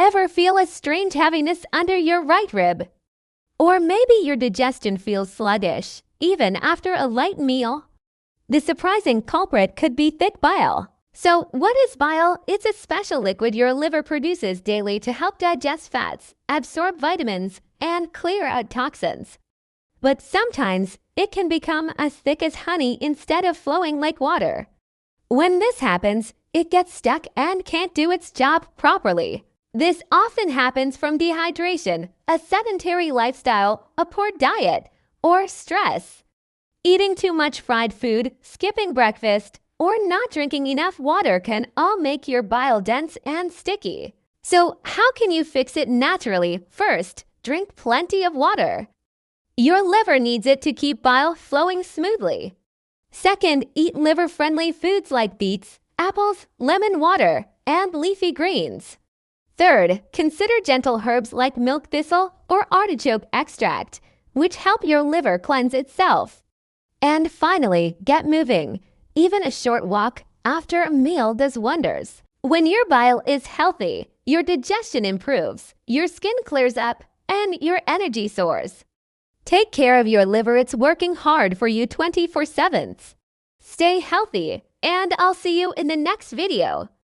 Ever feel a strange heaviness under your right rib? Or maybe your digestion feels sluggish, even after a light meal? The surprising culprit could be thick bile. So, what is bile? It's a special liquid your liver produces daily to help digest fats, absorb vitamins, and clear out toxins. But sometimes, it can become as thick as honey instead of flowing like water. When this happens, it gets stuck and can't do its job properly. This often happens from dehydration, a sedentary lifestyle, a poor diet, or stress. Eating too much fried food, skipping breakfast, or not drinking enough water can all make your bile dense and sticky. So, how can you fix it naturally? First, drink plenty of water. Your liver needs it to keep bile flowing smoothly. Second, eat liver-friendly foods like beets, apples, lemon water, and leafy greens. Third, consider gentle herbs like milk thistle or artichoke extract, which help your liver cleanse itself. And finally, get moving. Even a short walk after a meal does wonders. When your bile is healthy, your digestion improves, your skin clears up, and your energy soars. Take care of your liver, it's working hard for you 24/7. Stay healthy, and I'll see you in the next video.